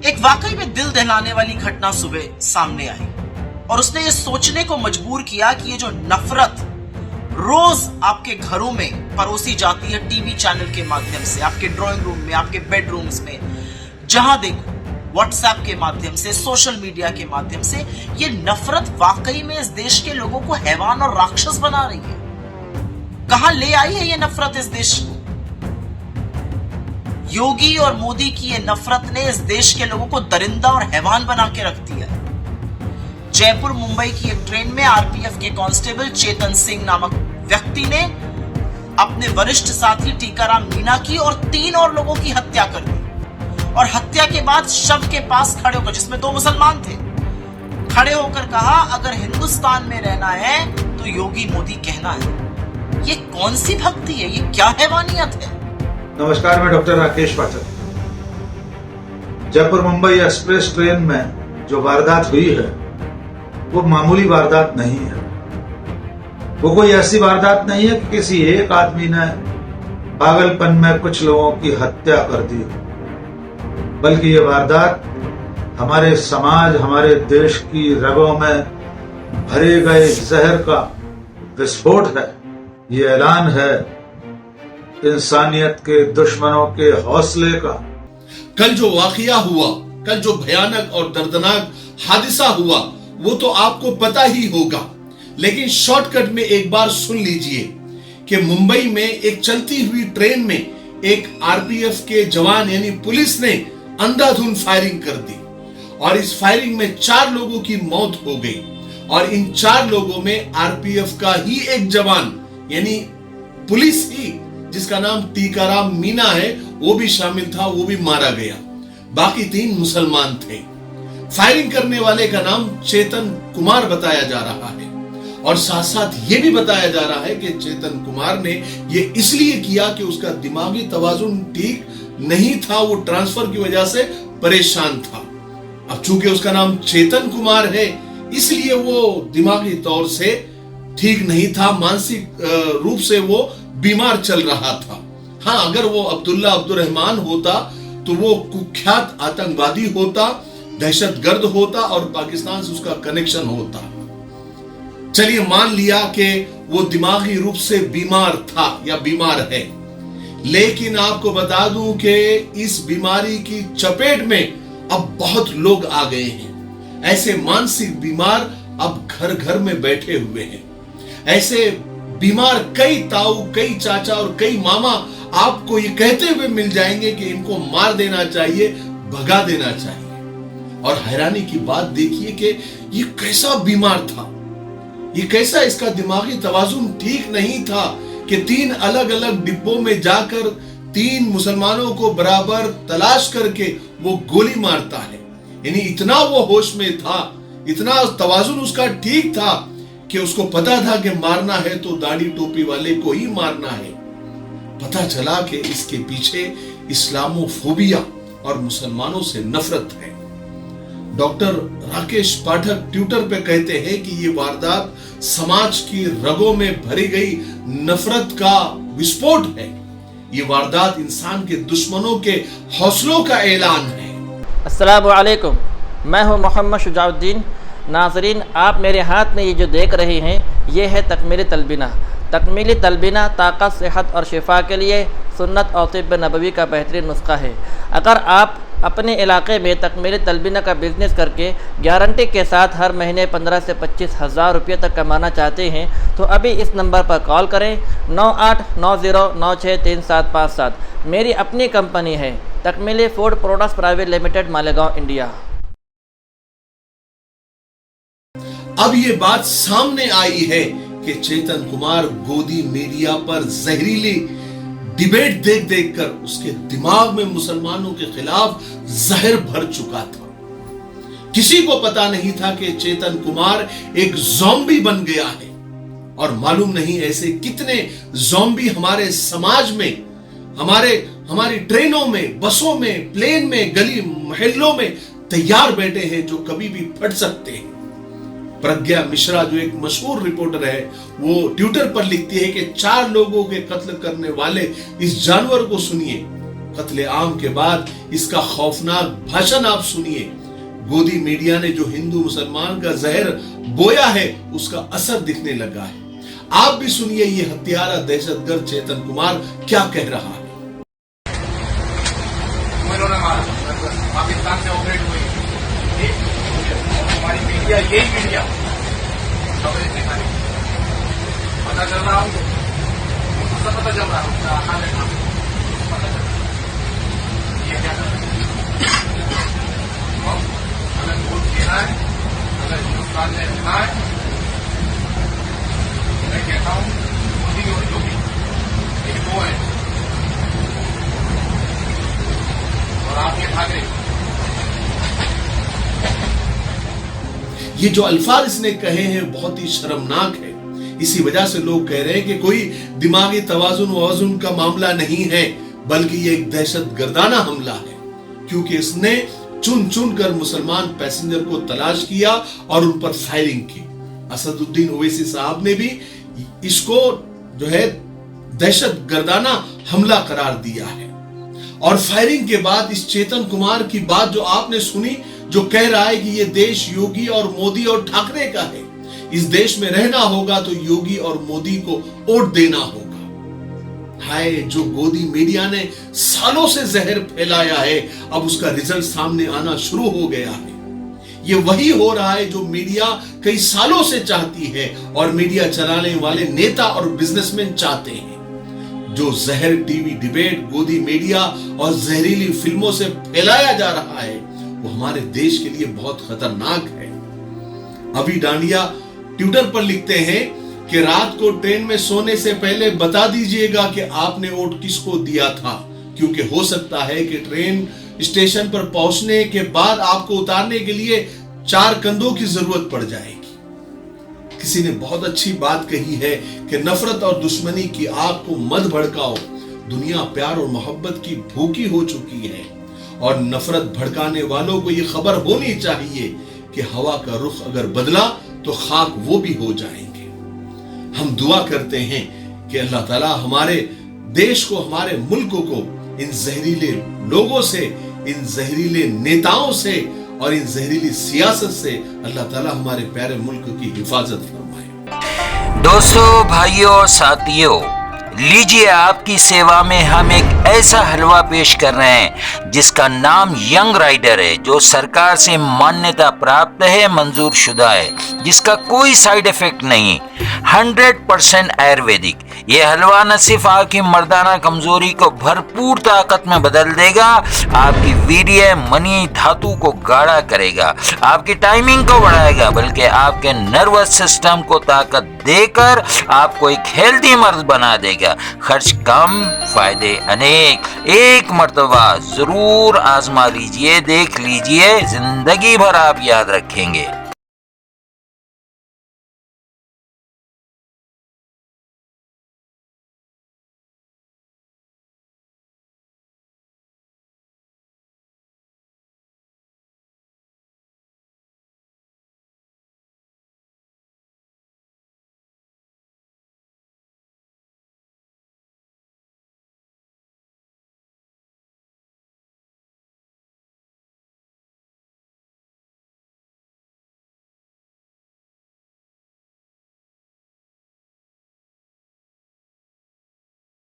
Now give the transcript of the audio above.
एक वाकई में दिल दहलाने वाली घटना सुबह सामने आई और उसने ये सोचने को मजबूर किया कि ये जो नफरत रोज आपके घरों में परोसी जाती है, टीवी चैनल के माध्यम से, आपके ड्राइंग रूम में, आपके बेडरूम्स में, जहां देखो व्हाट्सएप के माध्यम से, सोशल मीडिया के माध्यम से, ये नफरत वाकई में इस देश के लोगों को हैवान और राक्षस बना रही है। कहां ले आई है ये नफरत इस देश को? योगी और मोदी की ये नफरत ने इस देश के लोगों को दरिंदा और हैवान बना के रख दिया। जयपुर मुंबई की एक ट्रेन में आरपीएफ के कांस्टेबल चेतन सिंह नामक व्यक्ति ने अपने वरिष्ठ साथी टीकाराम मीणा की और 3 और लोगों की हत्या कर दी और हत्या के बाद शव के पास खड़े होकर, जिसमें 2 मुसलमान थे, खड़े होकर कहा अगर हिंदुस्तान में रहना है तो योगी मोदी कहना है। ये कौन सी भक्ति है? ये क्या हैवानियत है? नमस्कार, मैं डॉक्टर राकेश पाठक। जयपुर मुंबई एक्सप्रेस ट्रेन में जो वारदात हुई है वो मामूली वारदात नहीं है। वो कोई ऐसी वारदात नहीं है कि किसी एक आदमी ने पागलपन में कुछ लोगों की हत्या कर दी, बल्कि ये वारदात हमारे समाज, हमारे देश की रगों में भरे गए जहर का विस्फोट है। ये ऐलान है इंसानियत के दुश्मनों के हौसले का। कल जो वाकया हुआ, कल जो भयानक और दर्दनाक हादसा हुआ, वो तो आपको पता ही होगा, लेकिन शॉर्टकट में एक बार सुन लीजिए कि मुंबई में एक चलती हुई ट्रेन में एक आरपीएफ के जवान यानी पुलिस ने अंधाधुंध फायरिंग कर दी और इस फायरिंग में 4 लोगों की मौत हो गई और इन 4 लोगों में आरपीएफ का ही एक जवान यानी पुलिस ही, जिसका नाम टीकाराम मीणा है, वो भी शामिल था, वो भी मारा गया। बाकी 3 मुसलमान थे। फायरिंग करने वाले का नाम चेतन कुमार बताया जा रहा है और साथ साथ ये भी बताया जा रहा है कि चेतन कुमार ने ये इसलिए किया कि उसका दिमागी तवाजुन ठीक नहीं था, वो ट्रांसफर की वजह से परेशान था। अब चूंकि उसका नाम चेतन कुमार है इसलिए वो दिमागी तौर से ठीक नहीं था, मानसिक रूप से वो बीमार चल रहा था। हाँ, अगर वो अब्दुल्ला अब्दुर्रहमान होता तो वो कुख्यात आतंकवादी होता, दहशतगर्द होता और पाकिस्तान से उसका कनेक्शन होता। चलिए मान लिया कि वो दिमागी रूप से बीमार था या बीमार है, लेकिन आपको बता दूं कि इस बीमारी की चपेट में अब बहुत लोग आ गए हैं। ऐसे मानसिक बीमार अब घर घर में बैठे हुए हैं। ऐसे बीमार कई ताऊ, कई चाचा और कई मामा आपको ये कहते हुए मिल जाएंगे कि इनको मार देना चाहिए, भगा देना चाहिए। और हैरानी की बात देखिए कि ये कैसा बीमार था, ये कैसा, इसका दिमागी तवाजुन ठीक नहीं था कि 3 अलग अलग डिब्बों में जाकर 3 मुसलमानों को बराबर तलाश करके वो गोली मारता है। यानी इतना वो होश में था, इतना तवाजुन उसका ठीक था कि उसको पता था कि मारना है तो दाढ़ी टोपी वाले को ही मारना है। पता चला कि इसके पीछे इस्लामोफोबिया और मुसलमानों से नफरत है। डॉक्टर राकेश पाठक ट्विटर पे कहते हैं कि ये वारदात समाज की रगों में भरी गई नफरत का विस्फोट है। ये वारदात इंसान के दुश्मनों के हौसलों का ऐलान है। अस्सलामु अलैकुम, मैं हूं मोहम्मद शुजाउद्दीन। नाज़रीन, आप मेरे हाथ में ये जो देख रहे हैं ये है तकमीली तलबीना। तकमीली तलबीना ताकत, सेहत और शिफा के लिए सुन्नत और तिब्ब नबवी का बेहतरीन नुस्खा है। अगर आप अपने इलाके में तकमीली तलबीना का बिज़नेस करके गारंटी के साथ हर महीने 15 से 25 हज़ार रुपये तक कमाना चाहते हैं तो अभी इस नंबर पर कॉल करें 9890963757। मेरी अपनी कंपनी है Takmeeli food products private limited, Malegaon, India. अब ये बात सामने आई है कि चेतन कुमार गोदी मीडिया पर जहरीली डिबेट देख देख कर उसके दिमाग में मुसलमानों के खिलाफ जहर भर चुका था। किसी को पता नहीं था कि चेतन कुमार एक ज़ॉम्बी बन गया है और मालूम नहीं ऐसे कितने ज़ॉम्बी हमारे समाज में, हमारी ट्रेनों में, बसों में, प्लेन में, गली मोहल्लों में तैयार बैठे हैं जो कभी भी फट सकते हैं। प्रज्ञा मिश्रा जो एक मशहूर रिपोर्टर है, वो ट्विटर पर लिखती है कि 4 लोगों के कत्ल करने वाले इस जानवर को सुनिए, कत्ले आम के बाद इसका खौफनाक भाषण आप सुनिए। गोदी मीडिया ने जो हिंदू मुसलमान का जहर बोया है उसका असर दिखने लगा है। आप भी सुनिए ये हत्यारा दहशतगर्द चेतन कुमार क्या कह रहा है। पाकिस्तान से ऑपरेट हुई हमारी मीडिया, यही मीडिया खबरें दिखाने पता चल रहा हूँ, पता चल रहा हूँ पता चल रहा है ये क्या कर रहा है। अगर वोट देना है, अगर हिंदुस्तान में रहना है, मैं कहता हूँ मोदी और योगी ये दो है और आप ये ठाकरे। ये जो अल्फाज इसने कहे हैं बहुत ही शर्मनाक है। इसी वजह से लोग कह रहे हैं कि कोई दिमागी तवाजुन वजुन का मामला नहीं है, बल्कि ये एक दहशतगर्दाना हमला है, क्योंकि इसने चुन चुन कर मुसलमान पैसेंजर को तलाश किया और उन पर फायरिंग की। असदुद्दीन ओवैसी साहब ने भी इसको जो है दहशतगर्दाना हमला करार दिया है। और फायरिंग के बाद इस चेतन कुमार की बात जो आपने सुनी, जो कह रहा है कि ये देश योगी और मोदी और ठाकरे का है, इस देश में रहना होगा तो योगी और मोदी को वोट देना होगा। हाय, जो गोदी मीडिया ने सालों से जहर फैलाया है, अब उसका रिजल्ट सामने आना शुरू हो गया है। ये वही हो रहा है जो मीडिया कई सालों से चाहती है और मीडिया चलाने वाले नेता और बिजनेसमैन चाहते हैं। जो जहर टीवी डिबेट, गोदी मीडिया और जहरीली फिल्मों से फैलाया जा रहा है वो हमारे देश के लिए बहुत खतरनाक है। अभी डांडिया ट्विटर पर लिखते हैं कि रात को ट्रेन में सोने से पहले बता दीजिएगा कि आपने वोट किसको दिया था, क्योंकि हो सकता है कि ट्रेन स्टेशन पर पहुंचने के बाद आपको उतारने के लिए 4 कंधों की जरूरत पड़ जाएगी। किसी ने बहुत अच्छी बात कही है कि नफरत और दुश्मनी की आग को मत भड़काओ, दुनिया प्यार और मोहब्बत की भूखी हो चुकी है और नफरत भड़काने वालों को यह खबर होनी चाहिए कि हवा का रुख अगर बदला तो खाक वो भी हो जाएंगे। हम दुआ करते हैं कि अल्लाह ताला हमारे देश को, हमारे मुल्क को इन जहरीले लोगों से, इन जहरीले नेताओं से और इन जहरीली सियासत से अल्लाह ताला हमारे प्यारे मुल्क की हिफाजत फरमाए। दोस्तों, भाइयों और साथियों, लीजिए आपकी सेवा में हम एक ऐसा हलवा पेश कर रहे हैं जिसका नाम यंग राइडर है, जो सरकार से मान्यता प्राप्त है, मंजूर शुदा है, जिसका कोई साइड इफेक्ट नहीं, 100% आयुर्वेदिक। ये हलवा न सिर्फ आपकी मर्दाना कमजोरी को भरपूर ताकत में बदल देगा, आपकी वीर्य मनी धातु को गाढ़ा करेगा, आपकी टाइमिंग को बढ़ाएगा, बल्कि आपके नर्वस सिस्टम को ताकत देकर आपको एक हेल्दी मर्द बना देगा। खर्च कम, फायदे अनेक। एक मर्तबा जरूर आजमा लीजिए, देख लीजिए, जिंदगी भर आप याद रखेंगे।